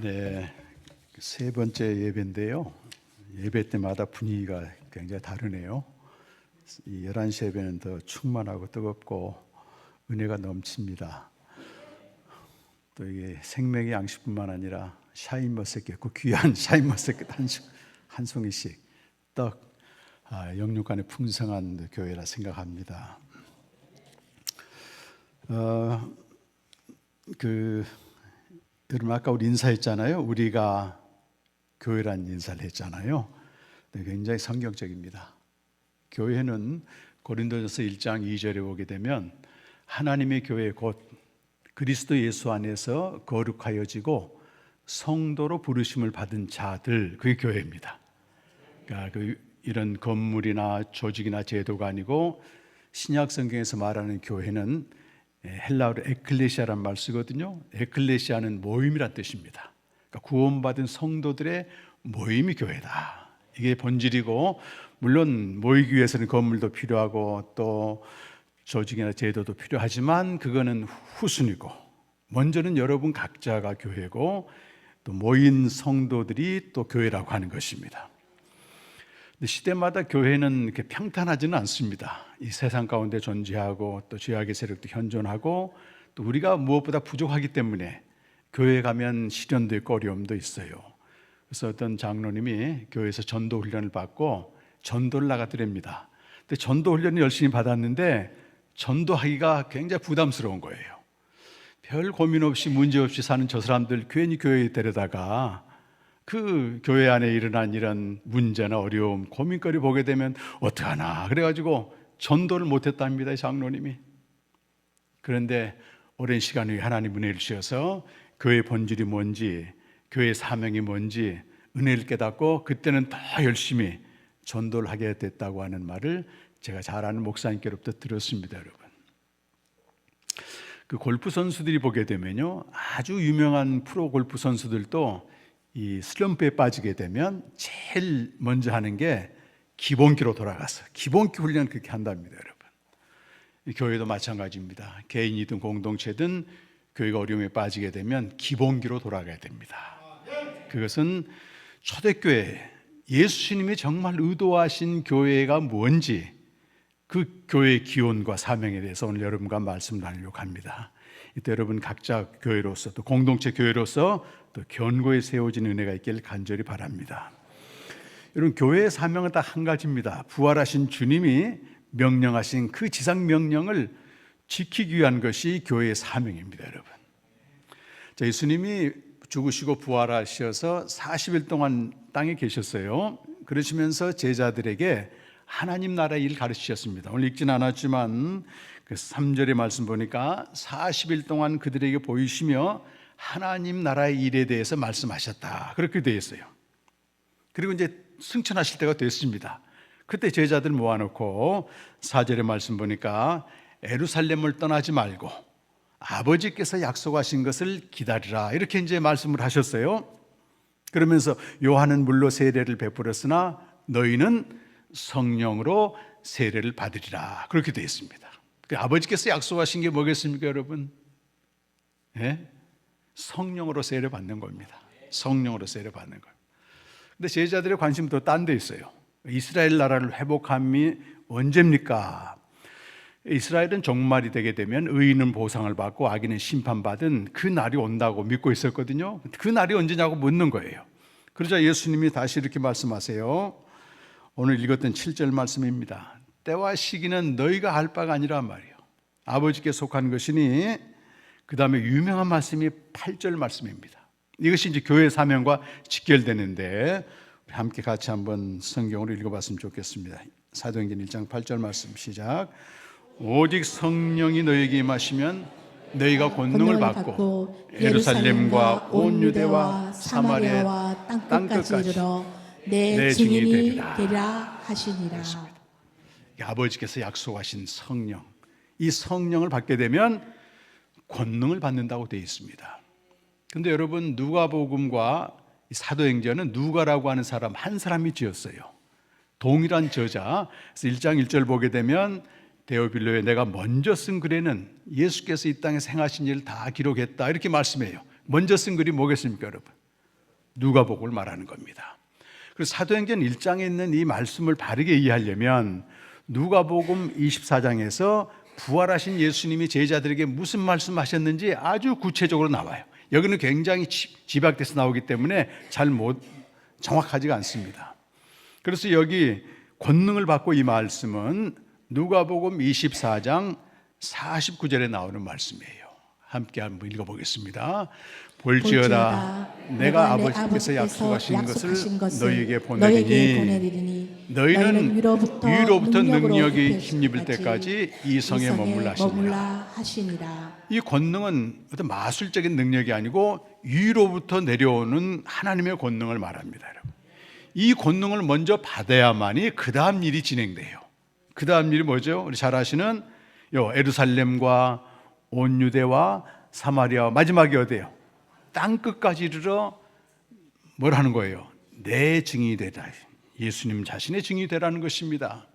네, 세 번째 예배인데요. 예배 때마다 분위기가 굉장히 다르네요. 이 11시 예배는 더 충만하고 뜨겁고 은혜가 넘칩니다. 또 이게 생명의 양식뿐만 아니라 샤인머스켓, 그 귀한 샤인머스켓 한 송이씩 떡, 영육간의 풍성한 교회라 생각합니다. 여러분 아까 우리 인사했잖아요. 우리가 교회란 인사를 했잖아요. 굉장히 성경적입니다. 교회는 고린도전서 1장 2절에 보게 되면 하나님의 교회 곧 그리스도 예수 안에서 거룩하여지고 성도로 부르심을 받은 자들, 그게 교회입니다. 그러니까 이런 건물이나 조직이나 제도가 아니고 신약 성경에서 말하는 교회는 헬라어로 에클레시아라는 말 쓰거든요. 에클레시아는 모임이란 뜻입니다. 그러니까 구원받은 성도들의 모임이 교회다. 이게 본질이고, 물론 모이기 위해서는 건물도 필요하고 또 조직이나 제도도 필요하지만 그거는 후순위고, 먼저는 여러분 각자가 교회고 또 모인 성도들이 또 교회라고 하는 것입니다. 근데 시대마다 교회는 이렇게 평탄하지는 않습니다. 이 세상 가운데 존재하고 또 죄악의 세력도 현존하고 또 우리가 무엇보다 부족하기 때문에 교회에 가면 시련도 있고 어려움도 있어요. 그래서 어떤 장로님이 교회에서 전도 훈련을 받고 전도를 나가더랍니다. 근데 전도 훈련을 열심히 받았는데 전도하기가 굉장히 부담스러운 거예요. 별 고민 없이 문제 없이 사는 저 사람들 괜히 교회에 데려다가 그 교회 안에 일어난 이런 문제나 어려움, 고민거리 보게 되면 어떡하나 그래가지고 전도를 못했답니다, 이 장로님이. 그런데 오랜 시간 후에 하나님 은혜를 주셔서 교회의 본질이 뭔지, 교회의 사명이 뭔지 은혜를 깨닫고 그때는 더 열심히 전도를 하게 됐다고 하는 말을 제가 잘 아는 목사님께로부터 들었습니다, 여러분. 그 골프 선수들이 보게 되면요, 아주 유명한 프로 골프 선수들도 이 슬럼프에 빠지게 되면 제일 먼저 하는 게 기본기로 돌아가서 기본기 훈련을 그렇게 한답니다, 여러분. 이 교회도 마찬가지입니다. 개인이든 공동체든 교회가 어려움에 빠지게 되면 기본기로 돌아가야 됩니다. 그것은 초대교회, 예수님이 정말 의도하신 교회가 뭔지 그 교회의 기원과 사명에 대해서 오늘 여러분과 말씀 나누려고 합니다. 이때 여러분 각자 교회로서 또 공동체 교회로서 또 견고히 세워진 은혜가 있길 간절히 바랍니다. 여러분, 교회의 사명은 딱 한 가지입니다. 부활하신 주님이 명령하신 그 지상 명령을 지키기 위한 것이 교회의 사명입니다, 여러분. 자, 예수님이 죽으시고 부활하셔서 40일 동안 땅에 계셨어요. 그러시면서 제자들에게 하나님 나라의 일을 가르치셨습니다. 오늘 읽진 않았지만 그 3절의 말씀 보니까 40일 동안 그들에게 보이시며 하나님 나라의 일에 대해서 말씀하셨다, 그렇게 되어 있어요. 그리고 이제 승천하실 때가 됐습니다. 그때 제자들 모아놓고 4절의 말씀 보니까 예루살렘을 떠나지 말고 아버지께서 약속하신 것을 기다리라, 이렇게 이제 말씀을 하셨어요. 그러면서 요한은 물로 세례를 베풀었으나 너희는 성령으로 세례를 받으리라, 그렇게 되어 있습니다. 아버지께서 약속하신 게 뭐겠습니까, 여러분? 네? 성령으로 세례 받는 겁니다. 성령으로 세례 받는 거예요. 근데 제자들의 관심은 또 딴 데 있어요. 이스라엘 나라를 회복함이 언제입니까? 이스라엘은 종말이 되게 되면 의인은 보상을 받고 악인은 심판받은 그 날이 온다고 믿고 있었거든요. 그 날이 언제냐고 묻는 거예요. 그러자 예수님이 다시 이렇게 말씀하세요. 오늘 읽었던 7절 말씀입니다. 때와 시기는 너희가 알 바가 아니라 말이에요. 아버지께 속한 것이니, 그 다음에 유명한 말씀이 8절 말씀입니다. 이것이 이제 교회의 사명과 직결되는데 우리 함께 같이 한번 성경으로 읽어봤으면 좋겠습니다. 사도행전 1장 8절 말씀 시작. 오직 성령이 너희에게 임하시면 너희가 권능을 받고 예루살렘과 온 유대와 사마리아와 땅끝까지 이르러 내 증인이 되리라 하시니라. 아버지께서 약속하신 성령, 이 성령을 받게 되면 권능을 받는다고 되어 있습니다. 그런데 여러분, 누가복음과 사도행전은 누가라고 하는 사람 한 사람이 지었어요. 동일한 저자. 그래서 1장 1절 보게 되면 데오빌로에 내가 먼저 쓴 글에는 예수께서 이 땅에 행하신 일을 다 기록했다, 이렇게 말씀해요. 먼저 쓴 글이 뭐겠습니까, 여러분? 누가복음을 말하는 겁니다. 그래서 사도행전 1장에 있는 이 말씀을 바르게 이해하려면 누가복음 24장에서 부활하신 예수님이 제자들에게 무슨 말씀하셨는지 아주 구체적으로 나와요. 여기는 굉장히 집약돼서 나오기 때문에 정확하지가 않습니다. 그래서 여기 권능을 받고 이 말씀은 누가복음 24장 49절에 나오는 말씀이에요. 함께 한번 읽어보겠습니다. 볼지어다 내가 아버지께서 약속하신 것을 너희에게 보내리니 너희는 위로부터 능력이 힘입을 때까지 이 성에 머물라 하시니라. 이 권능은 어떤 마술적인 능력이 아니고 위로부터 내려오는 하나님의 권능을 말합니다. 여러분, 이 권능을 먼저 받아야만이 그 다음 일이 진행돼요. 그 다음 일이 뭐죠? 우리 잘 아시는 예루살렘과 온 유대와 사마리아, 마지막이 어디예요? 땅끝까지 이르러 뭘 하는 거예요? 내 증인이 되라. 예수님 자신의 증인이 되라는 것입니다.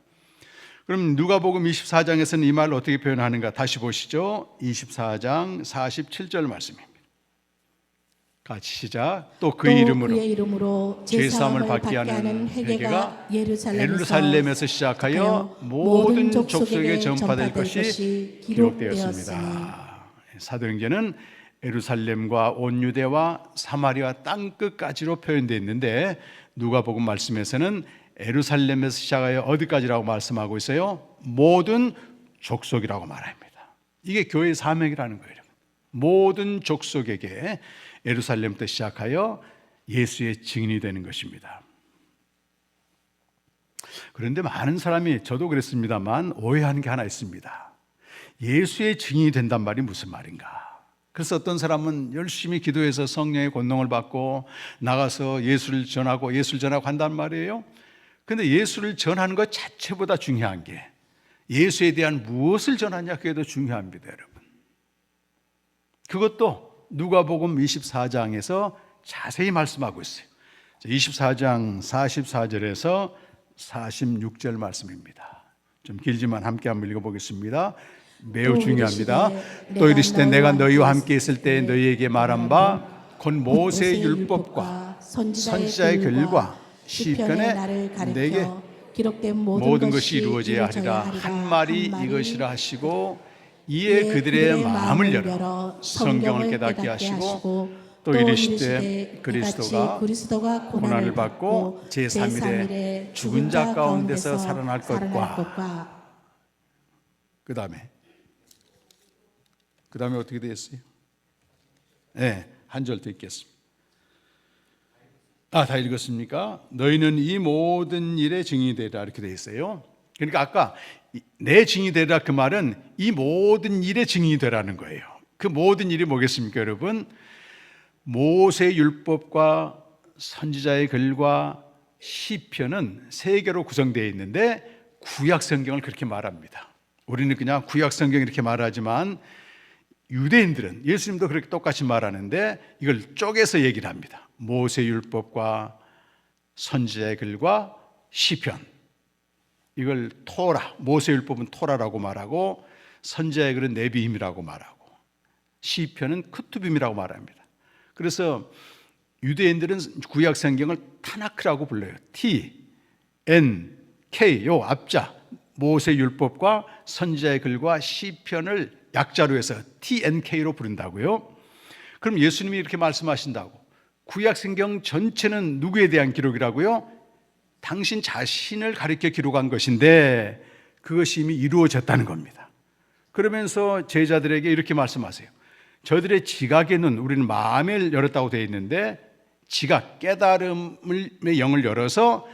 그럼 누가복음 24장에서는 이 말을 어떻게 표현하는가? 다시 보시죠. 24장 47절 말씀입니다. 같이 시작. 또 그의 이름으로 죄사함을 받게 하는 회개가 예루살렘에서 시작하여 모든 족속에게 전파될 것이 기록되었습니다. 사도행전은 예루살렘과 온 유대와 사마리아 땅끝까지로 표현되어 있는데 누가복음 말씀에서는 예루살렘에서 시작하여 어디까지라고 말씀하고 있어요? 모든 족속이라고 말합니다. 이게 교회의 사명이라는 거예요. 모든 족속에게 예루살렘부터 시작하여 예수의 증인이 되는 것입니다. 그런데 많은 사람이, 저도 그랬습니다만, 오해하는 게 하나 있습니다. 예수의 증인이 된단 말이 무슨 말인가? 그래서 어떤 사람은 열심히 기도해서 성령의 권능을 받고 나가서 예수를 전하고 한단 말이에요. 그런데 예수를 전하는 것 자체보다 중요한 게 예수에 대한 무엇을 전하냐, 그게 더 중요합니다, 여러분. 그것도 누가복음 24장에서 자세히 말씀하고 있어요. 24장 44절에서 46절 말씀입니다. 좀 길지만 함께 한번 읽어보겠습니다. 매우 중요합니다. 또 이르시되 내가 너희와 함께 있을 때 너희에게 말한 바 곧 모세의 율법과 선지자의 글과 시편에 내게 기록된 모든 것이 이루어져야 하리라 한 말이 이것이라 하시고, 이에 그들의 마음을 열어 성경을 깨닫게 하시고, 또 이르시되 그리스도가 고난을 받고 제3일에 죽은 자 가운데서 살아날 것과, 그 다음에 어떻게 되었어요? 네, 한 절 더 읽겠습니다. 다 읽었습니까? 너희는 이 모든 일의 증인이 되리라, 이렇게 되어 있어요. 그러니까 아까 내 증인이 되리라, 그 말은 이 모든 일의 증인이 되라는 거예요. 그 모든 일이 뭐겠습니까, 여러분? 모세의 율법과 선지자의 글과 시편은 세 개로 구성되어 있는데 구약 성경을 그렇게 말합니다. 우리는 그냥 구약 성경 이렇게 말하지만 유대인들은, 예수님도 그렇게 똑같이 말하는데 이걸 쪼개서 얘기를 합니다. 모세 율법과 선지자의 글과 시편, 이걸 토라, 모세 율법은 토라라고 말하고 선지자의 글은 네비임이라고 말하고 시편은 크투빔이라고 말합니다. 그래서 유대인들은 구약 성경을 타나크라고 불러요. T, N, K, 요 앞자 모세 율법과 선지자의 글과 시편을 약자로 해서 TNK로 부른다고요. 그럼 예수님이 이렇게 말씀하신다고, 구약 성경 전체는 누구에 대한 기록이라고요? 당신 자신을 가리켜 기록한 것인데 그것이 이미 이루어졌다는 겁니다. 그러면서 제자들에게 이렇게 말씀하세요. 저들의 지각에는, 우리는 마음을 열었다고 되어 있는데 지각, 깨달음의 영을 열어서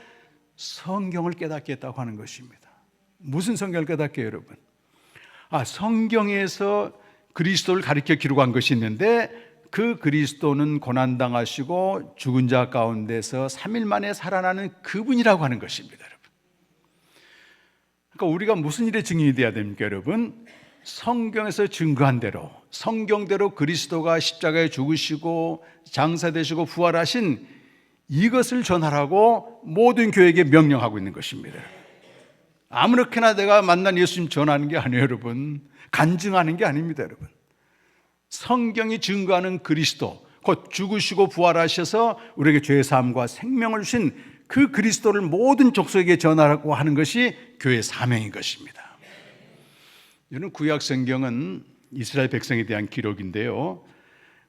성경을 깨닫게 했다고 하는 것입니다. 무슨 성경을 깨닫게 해요, 여러분? 성경에서 그리스도를 가리켜 기록한 것이 있는데 그 그리스도는 고난당하시고 죽은 자 가운데서 3일 만에 살아나는 그분이라고 하는 것입니다, 여러분. 그러니까 우리가 무슨 일의 증인이 되어야 됩니까, 여러분? 성경에서 증거한 대로, 성경대로 그리스도가 십자가에 죽으시고 장사되시고 부활하신 이것을 전하라고 모든 교회에게 명령하고 있는 것입니다. 아무렇게나 내가 만난 예수님 전하는 게 아니에요, 여러분. 간증하는 게 아닙니다, 여러분. 성경이 증거하는 그리스도, 곧 죽으시고 부활하셔서 우리에게 죄 사함과 생명을 주신 그 그리스도를 모든 족속에게 전하라고 하는 것이 교회의 사명인 것입니다. 이는 구약 성경은 이스라엘 백성에 대한 기록인데요.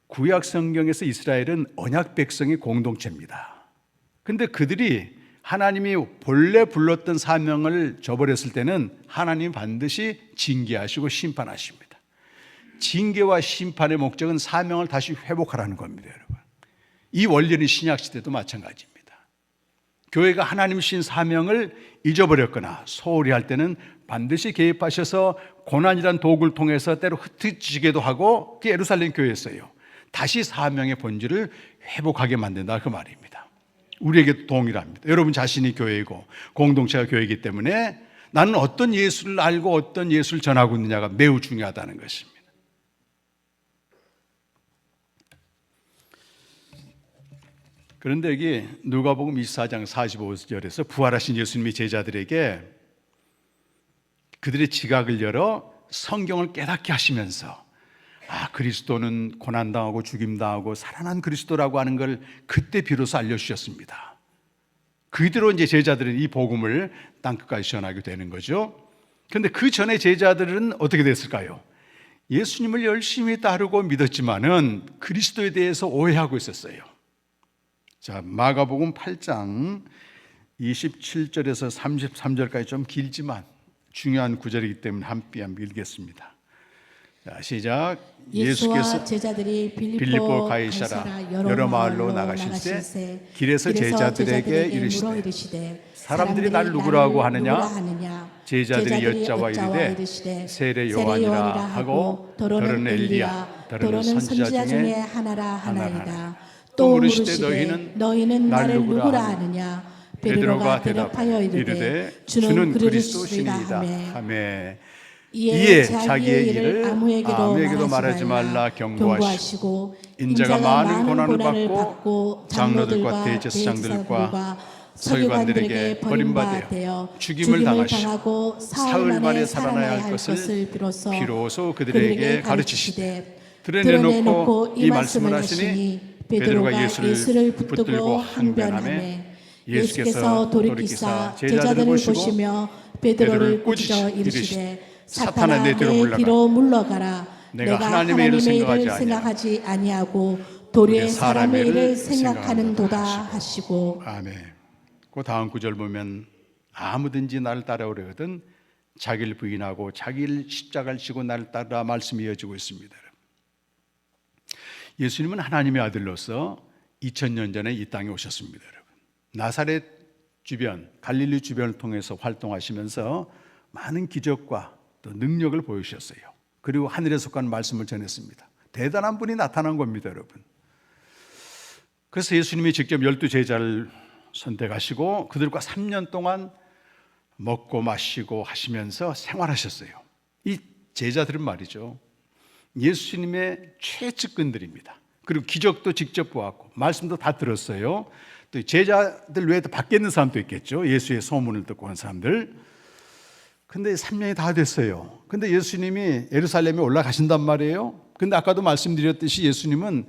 구약 성경에서 이스라엘은 언약 백성의 공동체입니다. 근데 그들이 하나님이 본래 불렀던 사명을 저버렸을 때는 하나님 반드시 징계하시고 심판하십니다. 징계와 심판의 목적은 사명을 다시 회복하라는 겁니다, 여러분. 이 원리는 신약 시대도 마찬가지입니다. 교회가 하나님 주신 사명을 잊어버렸거나 소홀히 할 때는 반드시 개입하셔서 고난이란 도구를 통해서 때로 흩어지기도 하고, 그게 예루살렘 교회였어요. 다시 사명의 본질을 회복하게 만든다, 그 말입니다. 우리에게도 동일합니다. 여러분 자신이 교회이고 공동체가 교회이기 때문에 나는 어떤 예수를 알고 어떤 예수를 전하고 있느냐가 매우 중요하다는 것입니다. 그런데 여기 누가복음 24장 45절에서 부활하신 예수님이 제자들에게 그들의 지각을 열어 성경을 깨닫게 하시면서 그리스도는 고난당하고 죽임당하고 살아난 그리스도라고 하는 걸 그때 비로소 알려주셨습니다. 그대로 이제 제자들은 이 복음을 땅끝까지 전하게 되는 거죠. 그런데 그 전에 제자들은 어떻게 됐을까요? 예수님을 열심히 따르고 믿었지만은 그리스도에 대해서 오해하고 있었어요. 자, 마가복음 8장 27절에서 33절까지 좀 길지만 중요한 구절이기 때문에 함께 읽겠습니다. 자, 시작. 예수께서 제자들이 빌립보 가이사라 여러 마을로 나가실새 길에서 제자들에게 이르시되 사람들이 날 누구라고 하느냐? 제자들이 여짜와 이르되 세례 요한이라 하고 더러는 엘리야 더러는 선지자 중에 하나라. 또 물으시되 너희는 나를 누구라 하느냐? 베드로가 대답하여 이르되 주는 그리스도시니이다 하매 이에 자기의 일을 아무에게도 말하지 말라 경고하시고 인자가 많은 고난을 받고 장로들과 대제사장들과 서기관들에게 버림받아 죽임을 당하시고 사흘 만에 살아나야 할 것을 비로소 그들에게 가르치시되 드러내놓고 이 말씀을 하시니 베드로가 예수를 붙들고 항변하매 예수께서 돌이키사 제자들을 보시며 베드로를 꾸짖어 이르시되 사탄아 내 뒤로 물러가라. 내가 하나님의 일을 생각하지 아니하고 도리어 사람의 일을 생각하는도다 하시고. 아멘. 그 다음 구절 보면 아무든지 나를 따라오려거든 자기를 부인하고 자기를 십자가를 지고 나를 따라 말씀이 이어지고 있습니다. 예수님은 하나님의 아들로서 2000년 전에 이 땅에 오셨습니다. 여러분. 나사렛 주변, 갈릴리 주변을 통해서 활동하시면서 많은 기적과 또 능력을 보여주셨어요. 그리고 하늘에 속한 말씀을 전했습니다. 대단한 분이 나타난 겁니다, 여러분. 그래서 예수님이 직접 12제자를 선택하시고 그들과 3년 동안 먹고 마시고 하시면서 생활하셨어요. 이 제자들은 말이죠, 예수님의 최측근들입니다. 그리고 기적도 직접 보았고 말씀도 다 들었어요. 또 제자들 외에도 밖에 있는 사람도 있겠죠. 예수의 소문을 듣고 온 사람들. 근데 3년이 다 됐어요. 근데 예수님이 예루살렘에 올라가신단 말이에요. 근데 아까도 말씀드렸듯이 예수님은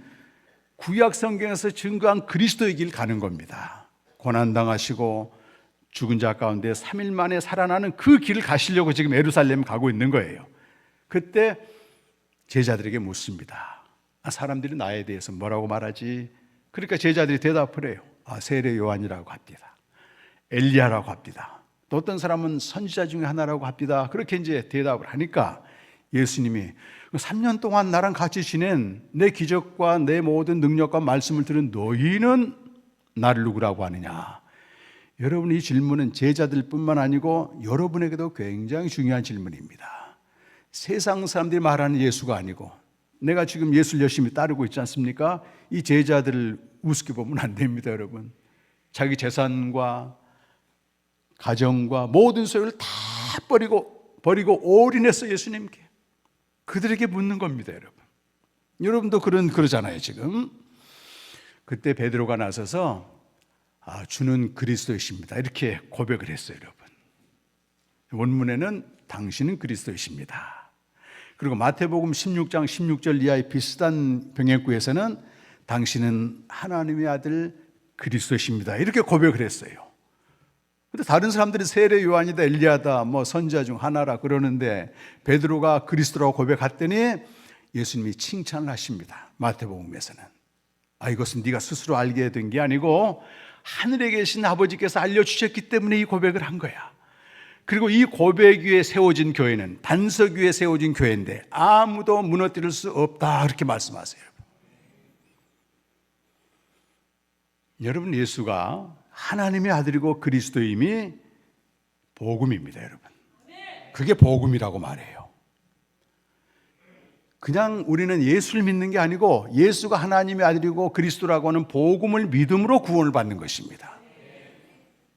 구약 성경에서 증거한 그리스도의 길 가는 겁니다. 고난당하시고 죽은 자 가운데 3일 만에 살아나는 그 길을 가시려고 지금 예루살렘 가고 있는 거예요. 그때 제자들에게 묻습니다. 사람들이 나에 대해서 뭐라고 말하지? 그러니까 제자들이 대답을 해요. 세례 요한이라고 합니다. 엘리야라고 합니다. 또 어떤 사람은 선지자 중에 하나라고 합니다. 그렇게 이제 대답을 하니까 예수님이 3년 동안 나랑 같이 지낸 내 기적과 내 모든 능력과 말씀을 들은 너희는 나를 누구라고 하느냐? 여러분, 이 질문은 제자들뿐만 아니고 여러분에게도 굉장히 중요한 질문입니다. 세상 사람들이 말하는 예수가 아니고 내가 지금 예수를 열심히 따르고 있지 않습니까? 이 제자들을 우습게 보면 안 됩니다, 여러분. 자기 재산과 가정과 모든 소유를 다 버리고 올인해서 예수님께 그들에게 묻는 겁니다, 여러분. 여러분도 그러잖아요, 지금. 그때 베드로가 나서서 주는 그리스도이십니다, 이렇게 고백을 했어요, 여러분. 원문에는 당신은 그리스도이십니다. 그리고 마태복음 16장 16절 이하의 비슷한 병행구에서는 당신은 하나님의 아들 그리스도십니다. 이렇게 고백을 했어요. 근데 다른 사람들이 세례 요한이다, 엘리야다, 뭐 선지자 중 하나라 그러는데 베드로가 그리스도라고 고백했더니 예수님이 칭찬을 하십니다. 마태복음에서는. 이것은 네가 스스로 알게 된 게 아니고 하늘에 계신 아버지께서 알려주셨기 때문에 이 고백을 한 거야. 그리고 이 고백 위에 세워진 교회는 반석 위에 세워진 교회인데 아무도 무너뜨릴 수 없다, 그렇게 말씀하세요. 여러분, 예수가 하나님의 아들이고 그리스도임이 복음입니다, 여러분. 그게 복음이라고 말해요. 그냥 우리는 예수를 믿는 게 아니고 예수가 하나님의 아들이고 그리스도라고 하는 복음을 믿음으로 구원을 받는 것입니다.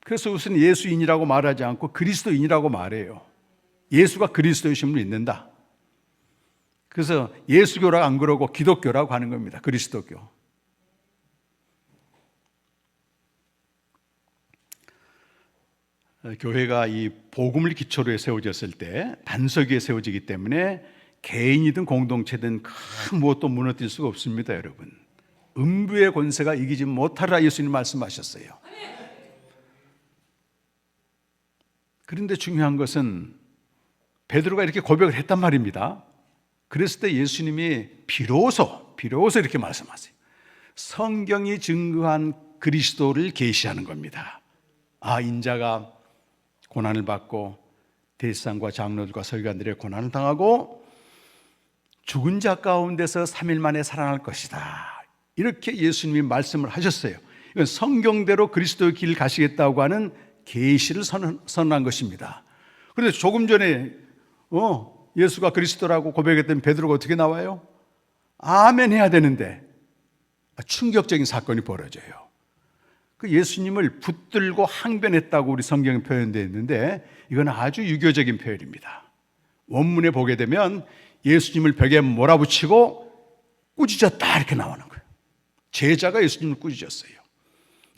그래서 우선 예수인이라고 말하지 않고 그리스도인이라고 말해요. 예수가 그리스도이심을 믿는다. 그래서 예수교라고 안 그러고 기독교라고 하는 겁니다. 그리스도교. 교회가 이 복음을 기초로 세워졌을 때 반석 위에 세워지기 때문에 개인이든 공동체든 큰 무엇도 무너뜨릴 수가 없습니다, 여러분. 음부의 권세가 이기지 못하리라 예수님 말씀하셨어요. 그런데 중요한 것은 베드로가 이렇게 고백을 했단 말입니다. 그랬을 때 예수님이 비로소 이렇게 말씀하세요. 성경이 증거한 그리스도를 계시하는 겁니다. 인자가 고난을 받고 대제사장과 장로들과 서기관들의 고난을 당하고 죽은 자 가운데서 3일 만에 살아날 것이다, 이렇게 예수님이 말씀을 하셨어요. 이건 성경대로 그리스도의 길을 가시겠다고 하는 계시를 선언한 것입니다. 그런데 조금 전에 예수가 그리스도라고 고백했던 베드로가 어떻게 나와요? 아멘 해야 되는데 충격적인 사건이 벌어져요. 그 예수님을 붙들고 항변했다고 우리 성경에 표현되어 있는데 이건 아주 유교적인 표현입니다. 원문에 보게 되면 예수님을 벽에 몰아붙이고 꾸짖었다, 이렇게 나오는 거예요. 제자가 예수님을 꾸짖었어요.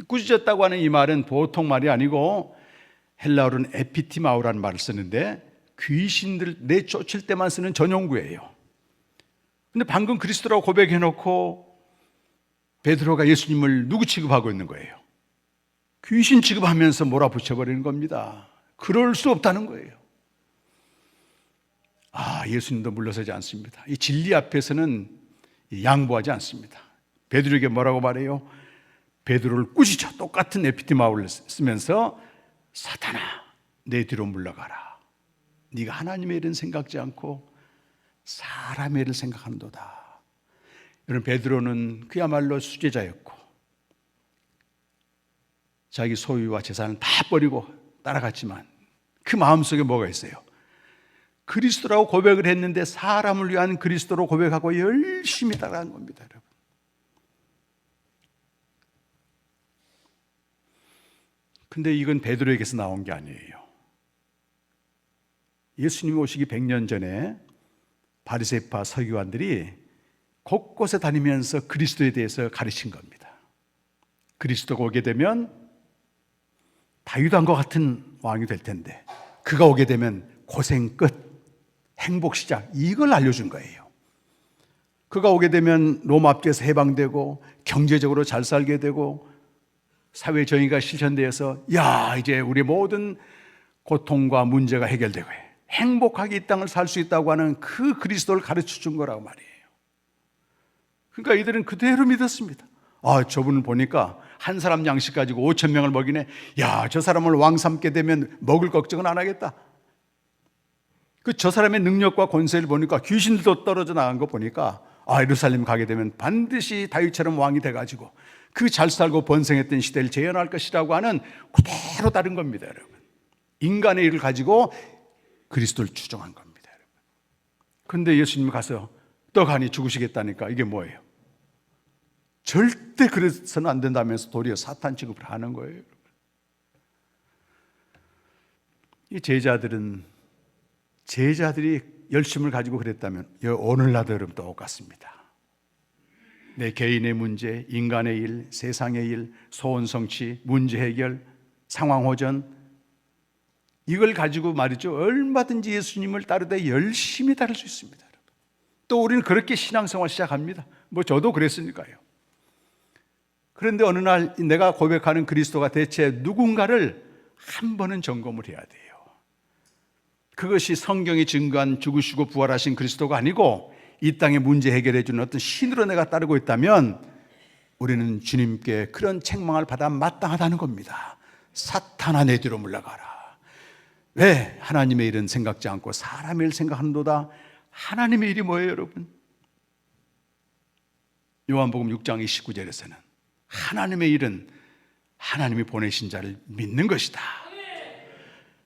꾸짖었다고 하는 이 말은 보통 말이 아니고 헬라어로는 에피티마우라는 말을 쓰는데 귀신들 내쫓을 때만 쓰는 전용구예요. 근데 방금 그리스도라고 고백해놓고 베드로가 예수님을 누구 취급하고 있는 거예요? 귀신 취급하면서 몰아붙여버리는 겁니다. 그럴 수 없다는 거예요. 예수님도 물러서지 않습니다. 이 진리 앞에서는 양보하지 않습니다. 베드로에게 뭐라고 말해요? 베드로를 꾸짖어 똑같은 에피티마우를 쓰면서 사탄아, 내 뒤로 물러가라. 네가 하나님의 일은 생각지 않고 사람의 일을 생각하는도다. 여러분, 베드로는 그야말로 수제자였고 자기 소유와 재산을 다 버리고 따라갔지만 그 마음속에 뭐가 있어요? 그리스도라고 고백을 했는데 사람을 위한 그리스도로 고백하고 열심히 따라간 겁니다, 여러분. 근데 이건 베드로에게서 나온 게 아니에요. 예수님이 오시기 100년 전에 바리새파 서기관들이 곳곳에 다니면서 그리스도에 대해서 가르친 겁니다. 그리스도가 오게 되면 다윗 왕과 같은 왕이 될 텐데 그가 오게 되면 고생 끝, 행복 시작, 이걸 알려준 거예요. 그가 오게 되면 로마 압제에서 해방되고 경제적으로 잘 살게 되고 사회 정의가 실현되어서 이제 우리 모든 고통과 문제가 해결되고 행복하게 이 땅을 살 수 있다고 하는 그 그리스도를 가르쳐 준 거라고 말이에요. 그러니까 이들은 그대로 믿었습니다. 저분을 보니까 한 사람 양식 가지고 5,000명을 먹이네. 저 사람을 왕 삼게 되면 먹을 걱정은 안 하겠다. 저 사람의 능력과 권세를 보니까 귀신들도 떨어져 나간 거 보니까 예루살렘 가게 되면 반드시 다윗처럼 왕이 돼가지고 그 잘 살고 번성했던 시대를 재현할 것이라고 하는 그대로 다른 겁니다, 여러분. 인간의 일을 가지고 그리스도를 추종한 겁니다, 여러분. 그런데 예수님이 가서 떡하니 죽으시겠다니까 이게 뭐예요? 절대 그래서는 안 된다면서 도리어 사탄 취급을 하는 거예요, 여러분. 이 제자들이 열심을 가지고 그랬다면 오늘날도 여러분 똑같습니다. 내 개인의 문제, 인간의 일, 세상의 일, 소원 성취, 문제 해결, 상황 호전, 이걸 가지고 말이죠, 얼마든지 예수님을 따르되 열심히 따를 수 있습니다, 여러분. 또 우리는 그렇게 신앙생활 시작합니다. 저도 그랬으니까요. 그런데 어느 날 내가 고백하는 그리스도가 대체 누군가를 한 번은 점검을 해야 돼요. 그것이 성경이 증거한 죽으시고 부활하신 그리스도가 아니고 이 땅의 문제 해결해 주는 어떤 신으로 내가 따르고 있다면 우리는 주님께 그런 책망을 받아 마땅하다는 겁니다. 사탄아 내 뒤로 물러가라. 왜 하나님의 일은 생각지 않고 사람의 일 생각하는도다. 하나님의 일이 뭐예요, 여러분? 요한복음 6장 29절에서는 하나님의 일은 하나님이 보내신 자를 믿는 것이다.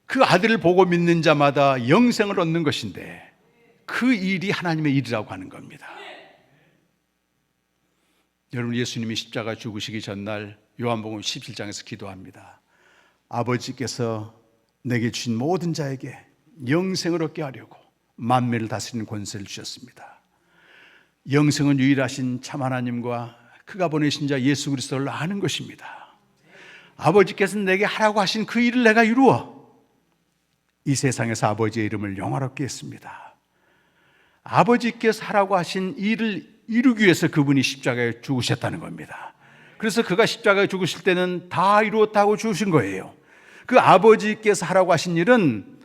그 아들을 보고 믿는 자마다 영생을 얻는 것인데 그 일이 하나님의 일이라고 하는 겁니다. 여러분, 예수님이 십자가 죽으시기 전날 요한복음 17장에서 기도합니다. 아버지께서 내게 주신 모든 자에게 영생을 얻게 하려고 만민을 다스리는 권세를 주셨습니다. 영생은 유일하신 참 하나님과 그가 보내신 자 예수 그리스도를 아는 것입니다. 아버지께서 내게 하라고 하신 그 일을 내가 이루어 이 세상에서 아버지의 이름을 영화롭게 했습니다. 아버지께서 하라고 하신 일을 이루기 위해서 그분이 십자가에 죽으셨다는 겁니다. 그래서 그가 십자가에 죽으실 때는 다 이루었다고 죽으신 거예요. 그 아버지께서 하라고 하신 일은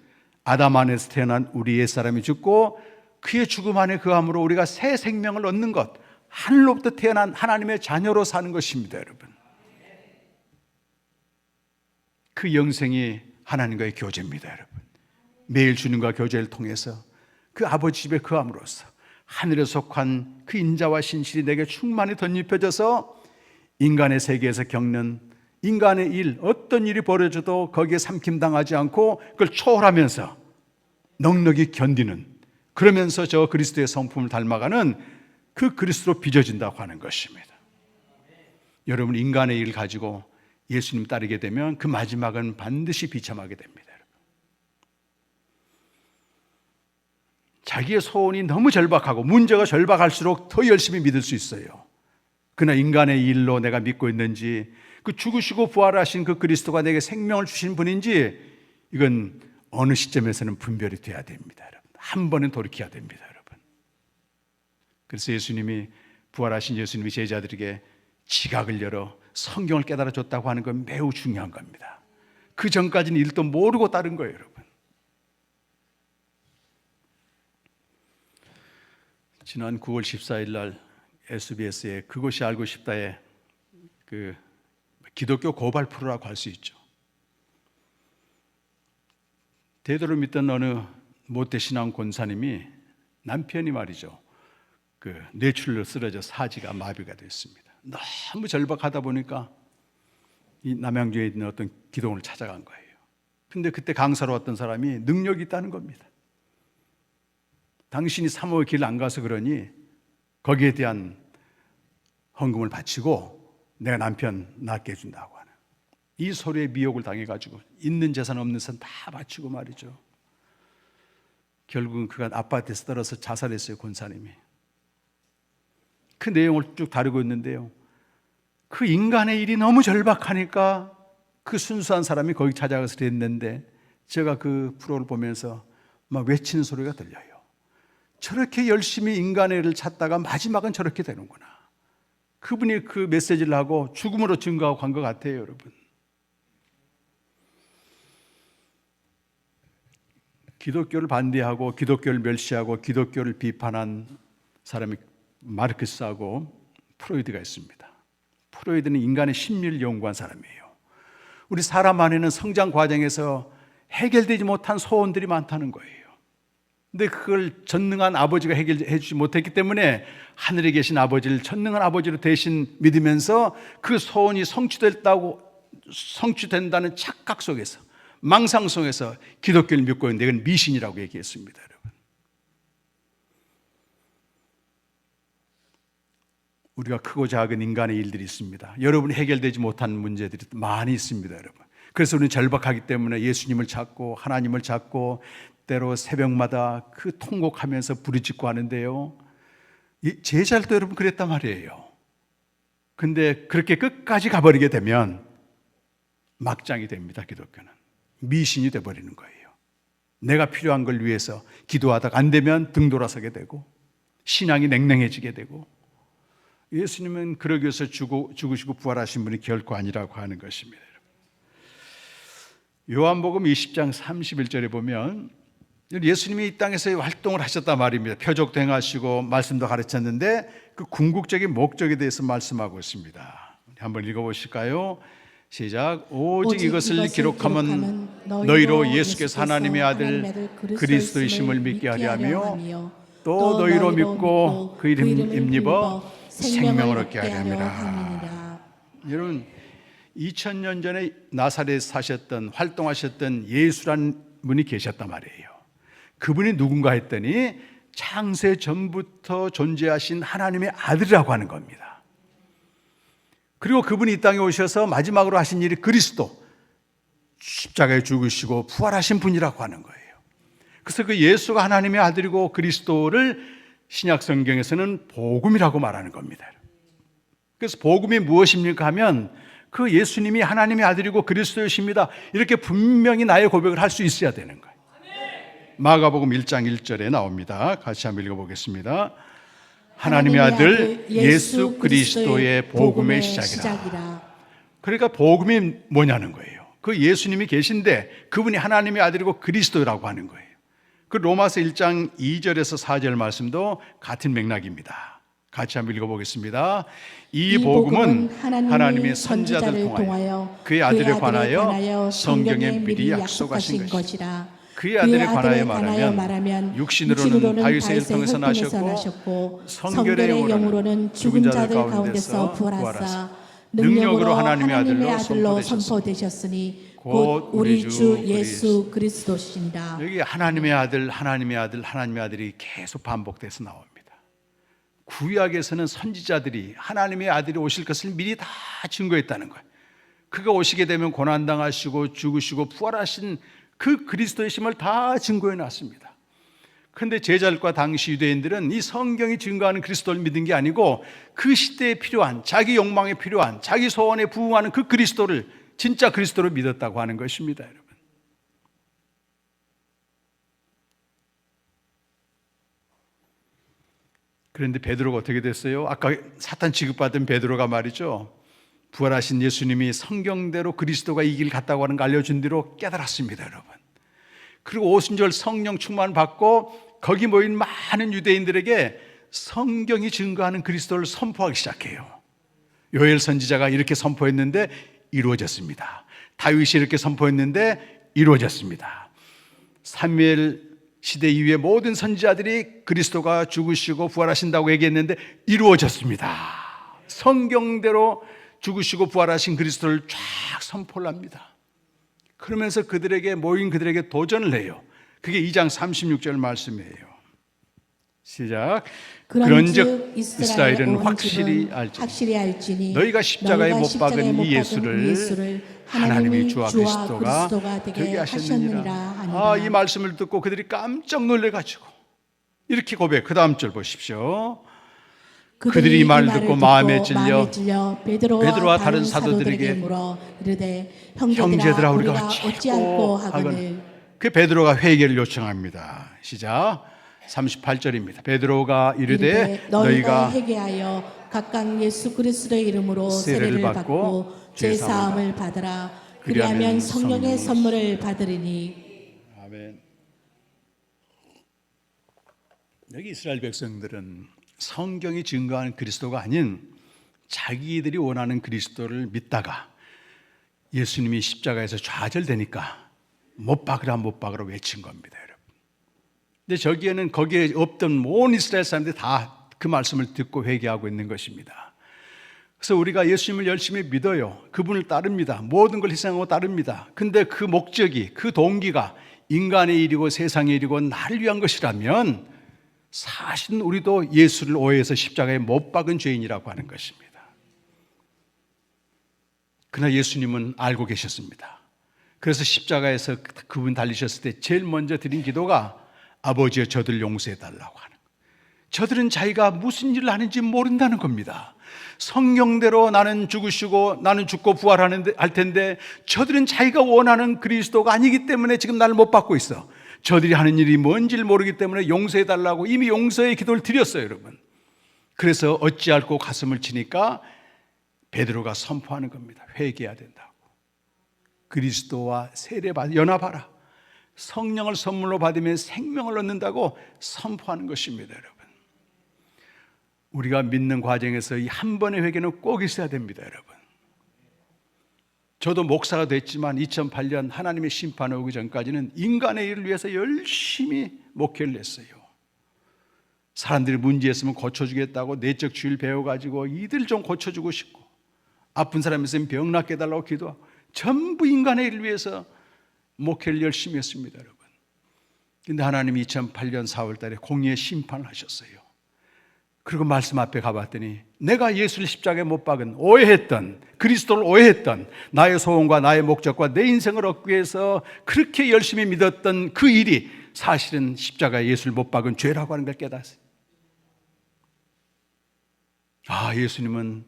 아담 안에서 태어난 우리 옛사람이 죽고 그의 죽음 안에 그함으로 우리가 새 생명을 얻는 것, 하늘로부터 태어난 하나님의 자녀로 사는 것입니다, 여러분. 그 영생이 하나님과의 교제입니다, 여러분. 매일 주님과 교제를 통해서 그 아버지 집에 거함으로써 하늘에 속한 그 인자와 신실이 내게 충만히 덧입혀져서 인간의 세계에서 겪는 인간의 일, 어떤 일이 벌어져도 거기에 삼킴당하지 않고 그걸 초월하면서 넉넉히 견디는, 그러면서 저 그리스도의 성품을 닮아가는 그 그리스도로 빚어진다고 하는 것입니다. 여러분, 인간의 일을 가지고 예수님 따르게 되면 그 마지막은 반드시 비참하게 됩니다. 자기의 소원이 너무 절박하고 문제가 절박할수록 더 열심히 믿을 수 있어요. 그러나 인간의 일로 내가 믿고 있는지, 그 죽으시고 부활하신 그 그리스도가 내게 생명을 주신 분인지, 이건 어느 시점에서는 분별이 돼야 됩니다, 여러분. 한 번은 돌이켜야 됩니다, 여러분. 그래서 예수님이, 부활하신 예수님이 제자들에게 지각을 열어 성경을 깨달아 줬다고 하는 건 매우 중요한 겁니다. 그 전까지는 일도 모르고 따른 거예요, 여러분. 지난 9월 14일 날 SBS에 그것이 알고 싶다에 그 기독교 고발 프로라고 할 수 있죠. 대도를 믿던 어느 모태신앙 권사님이 남편이 말이죠, 그 뇌출로 쓰러져 사지가 마비가 됐습니다. 너무 절박하다 보니까 이 남양주에 있는 어떤 기도원을 찾아간 거예요. 근데 그때 강사로 왔던 사람이 능력이 있다는 겁니다. 당신이 사모의 길 안 가서 그러니 거기에 대한 헌금을 바치고 내가 남편 낫게 해준다고 하는, 이 소리에 미혹을 당해가지고 있는 재산 없는 재산 다 바치고 말이죠. 결국은 그가 아파트에서 떨어서 자살했어요, 권사님이. 그 내용을 쭉 다루고 있는데요, 그 인간의 일이 너무 절박하니까 그 순수한 사람이 거기 찾아가서 그랬는데, 제가 그 프로를 보면서 막 외치는 소리가 들려요. 저렇게 열심히 인간의 일을 찾다가 마지막은 저렇게 되는구나. 그분이 그 메시지를 하고 죽음으로 증거하고 간 것 같아요, 여러분. 기독교를 반대하고 기독교를 멸시하고 기독교를 비판한 사람이 마르크스하고 프로이드가 있습니다. 프로이드는 인간의 심리를 연구한 사람이에요. 우리 사람 안에는 성장 과정에서 해결되지 못한 소원들이 많다는 거예요. 근데 그걸 전능한 아버지가 해결해 주지 못했기 때문에 하늘에 계신 아버지를 전능한 아버지로 대신 믿으면서 그 소원이 성취된다는 착각 속에서, 망상 속에서 기독교를 믿고 있는데 이건 미신이라고 얘기했습니다, 여러분. 우리가 크고 작은 인간의 일들이 있습니다. 여러분이 해결되지 못한 문제들이 많이 있습니다, 여러분. 그래서 우리는 절박하기 때문에 예수님을 찾고 하나님을 찾고 때로 새벽마다 그 통곡하면서 부르짖고 하는데요, 제자들도 여러분 그랬단 말이에요. 근데 그렇게 끝까지 가버리게 되면 막장이 됩니다. 기독교는 미신이 돼버리는 거예요. 내가 필요한 걸 위해서 기도하다가 안 되면 등 돌아서게 되고 신앙이 냉랭해지게 되고, 예수님은 그러기 위해서 죽으시고 부활하신 분이 결코 아니라고 하는 것입니다. 요한복음 20장 31절에 보면 예수님이 이 땅에서 활동을 하셨단 말입니다. 표적도 행하시고 말씀도 가르쳤는데 그 궁극적인 목적에 대해서 말씀하고 있습니다. 한번 읽어보실까요? 시작. 오직 이것을 기록하면 너희로 예수께서 하나님의 아들 그리스도이심을 믿게 하려 하며 또 너희로 믿고 그 이름 입어 생명을 얻게 하려 함이라. 여러분, 2000년 전에 나사렛에 사셨던 활동하셨던 예수라는 분이 계셨단 말이에요. 그분이 누군가 했더니 창세 전부터 존재하신 하나님의 아들이라고 하는 겁니다. 그리고 그분이 이 땅에 오셔서 마지막으로 하신 일이 그리스도, 십자가에 죽으시고 부활하신 분이라고 하는 거예요. 그래서 그 예수가 하나님의 아들이고 그리스도를 신약 성경에서는 복음이라고 말하는 겁니다. 그래서 복음이 무엇입니까 하면 그 예수님이 하나님의 아들이고 그리스도이십니다, 이렇게 분명히 나의 고백을 할 수 있어야 되는 거예요. 마가복음 1장 1절에 나옵니다. 같이 한번 읽어보겠습니다. 하나님의 아들 예수 그리스도의 복음의 시작이라. 그러니까 복음이 뭐냐는 거예요. 그 예수님이 계신데 그분이 하나님의 아들이고 그리스도라고 하는 거예요. 그 로마서 1장 2절에서 4절 말씀도 같은 맥락입니다. 같이 한번 읽어보겠습니다. 이 복음은 하나님의 선지자들 통하여 그의 아들에 관하여 성경에 미리 약속하신 것이라. 그의 아들에 관하여 말하면 육신으로는 다윗을 통해서 나셨고 성결의 영으로는 죽은 자들 가운데서 부활하사 능력으로 하나님의 아들로 선포되셨으니 곧 우리 주 예수 그리스도시니라. 여기 하나님의 아들, 하나님의 아들, 하나님의 아들이 계속 반복돼서 나옵니다. 구약에서는 선지자들이 하나님의 아들이 오실 것을 미리 다 증거했다는 거예요. 그가 오시게 되면 고난당하시고 죽으시고 부활하신 그 그리스도의 심을 다 증거해 놨습니다. 그런데 제자들과 당시 유대인들은 이 성경이 증거하는 그리스도를 믿은 게 아니고 그 시대에 필요한, 자기 욕망에 필요한, 자기 소원에 부응하는 그 그리스도를, 진짜 그리스도를 믿었다고 하는 것입니다. 여러분, 그런데 베드로가 어떻게 됐어요? 아까 사탄 취급받은 베드로가 말이죠, 부활하신 예수님이 성경대로 그리스도가 이 길 갔다고 하는 걸 알려준 뒤로 깨달았습니다. 여러분, 그리고 오순절 성령 충만 받고 거기 모인 많은 유대인들에게 성경이 증거하는 그리스도를 선포하기 시작해요. 요엘 선지자가 이렇게 선포했는데 이루어졌습니다. 다윗이 이렇게 선포했는데 이루어졌습니다. 사무엘 시대 이후의 모든 선지자들이 그리스도가 죽으시고 부활하신다고 얘기했는데 이루어졌습니다. 성경대로 죽으시고 부활하신 그리스도를 쫙 선포를 합니다. 그러면서 모인 그들에게 도전을 해요. 그게 2장 36절 말씀이에요. 시작. 그런즉 이스라엘은 확실히 알지니 너희가 십자가에 못 박은 이 예수를 하나님이 주와 그리스도가 되게 하셨느니라. 이 말씀을 듣고 그들이 깜짝 놀래가지고 이렇게 고백. 그 다음 절 보십시오. 그들이 이 말을 듣고 마음에 찔려 베드로와 다른 사도들에게 물어 이르되 형제들아 우리가 어찌할꼬 하거늘. 그 베드로가 회개를 요청합니다. 시작. 38절입니다. 베드로가 이르되 너희가 회개하여 각각 예수 그리스도의 이름으로 세례를 받고 죄 사함을 받으라. 그리하면 성령의 선물을 받으리니. 아멘. 여기 이스라엘 백성들은 성경이 증거하는 그리스도가 아닌 자기들이 원하는 그리스도를 믿다가 예수님이 십자가에서 좌절되니까 못 박으라 못 박으라 외친 겁니다, 여러분. 근데 거기에 없던 모든 이스라엘 사람들이 다 그 말씀을 듣고 회개하고 있는 것입니다. 그래서 우리가 예수님을 열심히 믿어요. 그분을 따릅니다. 모든 걸 희생하고 따릅니다. 근데 그 목적이, 그 동기가 인간의 일이고 세상의 일이고 나를 위한 것이라면 사실은 우리도 예수를 오해해서 십자가에 못 박은 죄인이라고 하는 것입니다. 그러나 예수님은 알고 계셨습니다. 그래서 십자가에서 그분 달리셨을 때 제일 먼저 드린 기도가 아버지여 저들 용서해 달라고 하는 거예요. 저들은 자기가 무슨 일을 하는지 모른다는 겁니다. 성경대로 나는 죽으시고 나는 죽고 부활하는데 할 텐데 저들은 자기가 원하는 그리스도가 아니기 때문에 지금 나를 못 받고 있어. 저들이 하는 일이 뭔지를 모르기 때문에 용서해 달라고 이미 용서의 기도를 드렸어요, 여러분. 그래서 어찌할꼬 가슴을 치니까 베드로가 선포하는 겁니다. 회개해야 된다고. 그리스도와 세례받아 연합하라. 성령을 선물로 받으면 생명을 얻는다고 선포하는 것입니다, 여러분. 우리가 믿는 과정에서 이 한 번의 회개는 꼭 있어야 됩니다, 여러분. 저도 목사가 됐지만 2008년 하나님의 심판이 오기 전까지는 인간의 일을 위해서 열심히 목회를 했어요. 사람들이 문제 있으면 고쳐주겠다고 내적 주의를 배워가지고 이들 좀 고쳐주고 싶고, 아픈 사람 있으면 병 낫게 해달라고 기도하고, 전부 인간의 일을 위해서 목회를 열심히 했습니다, 여러분. 근데 하나님이 2008년 4월 달에 공의의 심판을 하셨어요. 그리고 말씀 앞에 가봤더니 내가 예수를 십자가에 못 박은, 오해했던, 그리스도를 오해했던 나의 소원과 나의 목적과 내 인생을 얻기 위해서 그렇게 열심히 믿었던 그 일이 사실은 십자가에 예수를 못 박은 죄라고 하는 걸 깨닫았어요. 아, 예수님은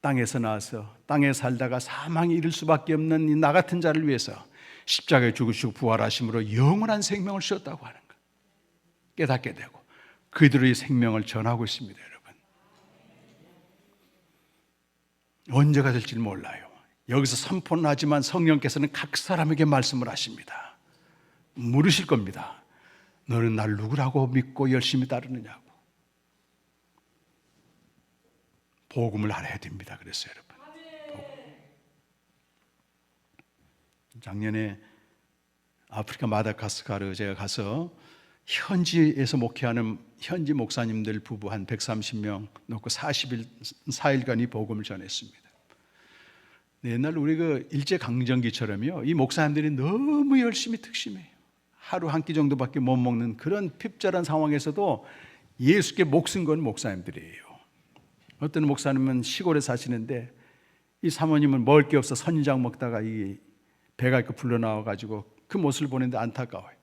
땅에서 나와서 땅에 살다가 사망에 이를 수밖에 없는 이 나 같은 자를 위해서 십자가에 죽으시고 부활하심으로 영원한 생명을 주셨다고 하는 것 깨닫게 되고 그들의 생명을 전하고 있습니다, 여러분. 언제가 될지 몰라요. 여기서 선포는 하지만 성령께서는 각 사람에게 말씀을 하십니다. 물으실 겁니다. 너는 날 누구라고 믿고 열심히 따르느냐고. 복음을 알아야 됩니다. 그래서 여러분, 작년에 아프리카 마다가스카르 제가 가서 현지에서 목회하는 현지 목사님들 부부 한 130명 놓고 4일간 이 복음을 전했습니다. 옛날 우리 그 일제강점기처럼요, 이 목사님들이 너무 열심히 특심해요. 하루 한 끼 정도밖에 못 먹는 그런 핍절한 상황에서도 예수께 목숨 건 목사님들이에요. 어떤 목사님은 시골에 사시는데 이 사모님은 먹을 게 없어 선인장 먹다가 이 배가 있고 불러 나와가지고 그 모습을 보는데 안타까워요.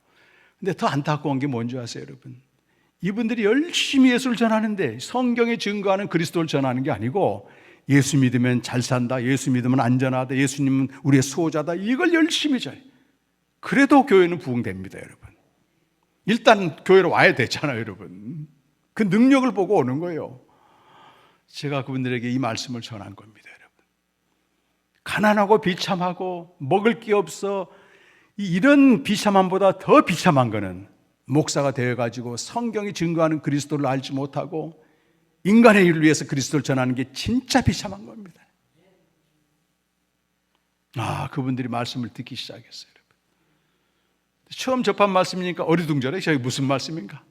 근데 더 안타까운 게 뭔지 아세요, 여러분? 이분들이 열심히 예수를 전하는데 성경에 증거하는 그리스도를 전하는 게 아니고 예수 믿으면 잘 산다, 예수 믿으면 안전하다, 예수님은 우리의 수호자다, 이걸 열심히 전해요. 그래도 교회는 부흥됩니다, 여러분. 일단 교회로 와야 되잖아요, 여러분. 그 능력을 보고 오는 거예요. 제가 그분들에게 이 말씀을 전한 겁니다, 여러분. 가난하고 비참하고 먹을 게 없어 이런 비참함보다 더 비참한 거는 목사가 되어가지고 성경이 증거하는 그리스도를 알지 못하고 인간의 일을 위해서 그리스도를 전하는 게 진짜 비참한 겁니다. 아, 그분들이 말씀을 듣기 시작했어요, 여러분. 처음 접한 말씀이니까 어리둥절해. 저게 무슨 말씀인가?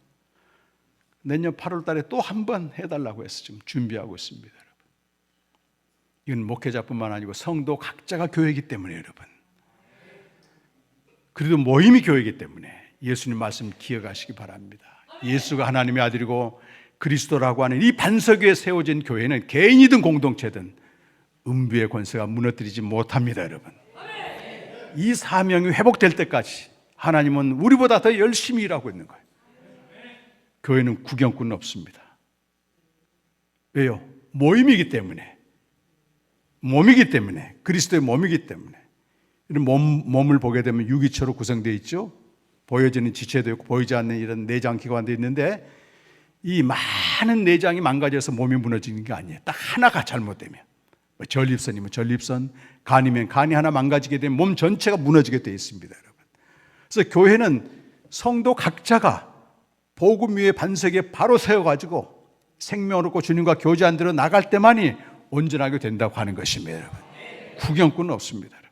내년 8월 달에 또 한 번 해달라고 해서 지금 준비하고 있습니다, 여러분. 이건 목회자뿐만 아니고 성도 각자가 교회이기 때문에, 여러분. 그래도 모임이 교회이기 때문에 예수님 말씀 기억하시기 바랍니다. 예수가 하나님의 아들이고 그리스도라고 하는 이 반석 위에 세워진 교회는 개인이든 공동체든 음부의 권세가 무너뜨리지 못합니다, 여러분. 이 사명이 회복될 때까지 하나님은 우리보다 더 열심히 일하고 있는 거예요. 교회는 구경꾼은 없습니다. 왜요? 모임이기 때문에, 몸이기 때문에, 그리스도의 몸이기 때문에. 이런 몸을 보게 되면 유기체로 구성되어 있죠. 보여지는 지체도 있고 보이지 않는 이런 내장기관도 있는데 이 많은 내장이 망가져서 몸이 무너지는 게 아니에요. 딱 하나가 잘못되면, 전립선이면 전립선, 간이면 간이 하나 망가지게 되면 몸 전체가 무너지게 되어 있습니다, 여러분. 그래서 교회는 성도 각자가 복음 위의 반석에 바로 세워가지고 생명을 얻고 주님과 교제한 대로 나갈 때만이 온전하게 된다고 하는 것입니다, 여러분. 구경꾼은 없습니다. 여러분.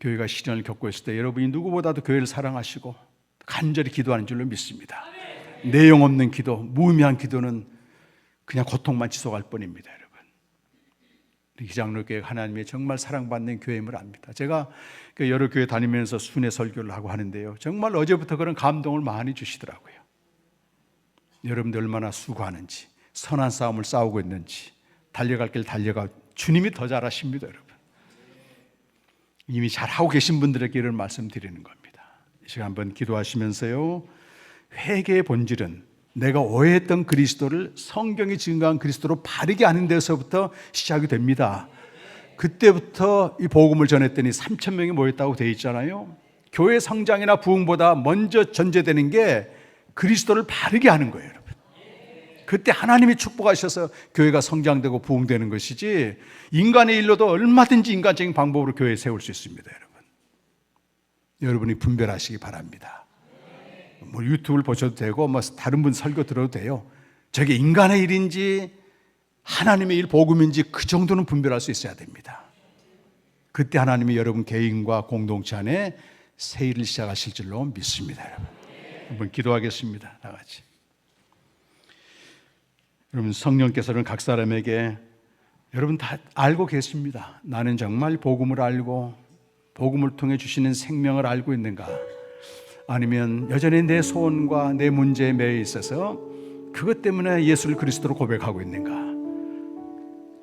교회가 시련을 겪고 있을 때 여러분이 누구보다도 교회를 사랑하시고 간절히 기도하는 줄로 믿습니다. 내용 없는 기도, 무의미한 기도는 그냥 고통만 지속할 뿐입니다, 여러분. 기장로교회가 하나님의 정말 사랑받는 교회임을 압니다. 제가 여러 교회 다니면서 순회 설교를 하고 하는데요, 정말 어제부터 그런 감동을 많이 주시더라고요. 여러분들 얼마나 수고하는지, 선한 싸움을 싸우고 있는지, 달려갈 길 달려가 주님이 더 잘하십니다, 여러분. 이미 잘하고 계신 분들에게 이런 말씀 드리는 겁니다. 이 시간 한번 기도하시면서요, 회개의 본질은 내가 오해했던 그리스도를 성경이 증거한 그리스도로 바르게 아는 데서부터 시작이 됩니다. 그때부터 이 복음을 전했더니 3,000명이 모였다고 되어 있잖아요. 교회 성장이나 부흥보다 먼저 전제되는 게 그리스도를 바르게 아는 거예요, 여러분. 그때 하나님이 축복하셔서 교회가 성장되고 부흥되는 것이지, 인간의 일로도 얼마든지 인간적인 방법으로 교회 세울 수 있습니다. 여러분이 분별하시기 바랍니다. 뭐 유튜브를 보셔도 되고 뭐 다른 분 설교 들어도 돼요. 저게 인간의 일인지 하나님의 일, 복음인지 그 정도는 분별할 수 있어야 됩니다. 그때 하나님이 여러분 개인과 공동체 안에 새 일을 시작하실 줄로 믿습니다. 여러분, 한번 기도하겠습니다. 다 같이. 여러분, 성령께서는 각 사람에게, 여러분 다 알고 계십니다. 나는 정말 복음을 알고 복음을 통해 주시는 생명을 알고 있는가? 아니면 여전히 내 소원과 내 문제에 매여 있어서 그것 때문에 예수를 그리스도로 고백하고 있는가?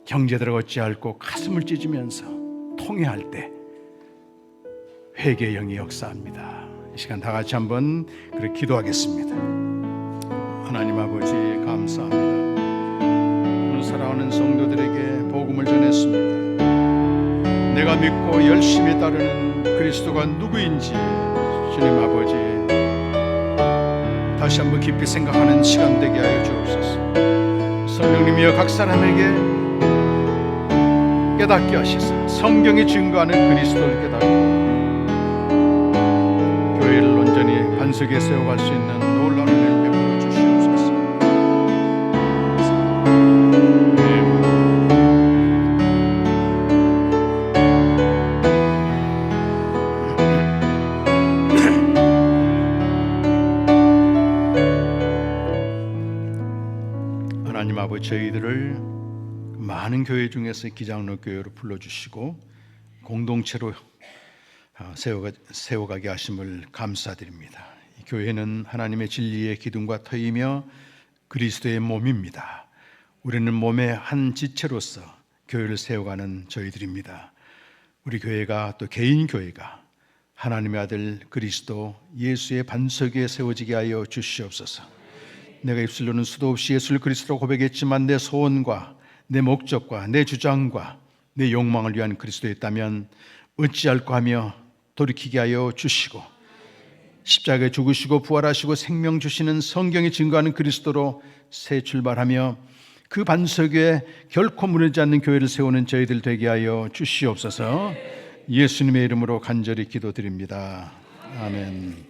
형제들을 어찌할꼬 가슴을 찢으면서 통회할 때 회개의 영이 역사합니다. 이 시간 다 같이 한번 그렇게 기도하겠습니다. 하나님 아버지, 감사합니다. 오늘 살아오는 성도들에게 복음을 전했습니다. 내가 믿고 열심히 따르는 그리스도가 누구인지 주님 아버지 다시 한번 깊이 생각하는 시간 되게 하여 주옵소서. 성령님이여 각 사람에게 깨닫게 하시사 성경이 증거하는 그리스도를 깨닫고 교회를 온전히 반석에 세워갈 수 있는 놀라운 은혜를 베풀어 주시옵소서. 하나님 아버지, 저희들을 많은 교회 중에서 기장로 교회로 불러주시고 공동체로 세워가게 하심을 감사드립니다. 이 교회는 하나님의 진리의 기둥과 터이며 그리스도의 몸입니다. 우리는 몸의 한 지체로서 교회를 세워가는 저희들입니다. 우리 교회가 또 개인 교회가 하나님의 아들 그리스도 예수의 반석 위에 세워지게 하여 주시옵소서. 내가 입술로는 수도 없이 예수를 그리스도로 고백했지만 내 소원과 내 목적과 내 주장과 내 욕망을 위한 그리스도였다면 어찌할까 하며 돌이키게 하여 주시고, 십자가에 죽으시고 부활하시고 생명 주시는 성경이 증거하는 그리스도로 새 출발하며 그 반석 위에 결코 무너지지 않는 교회를 세우는 저희들 되게 하여 주시옵소서. 예수님의 이름으로 간절히 기도드립니다. 아멘.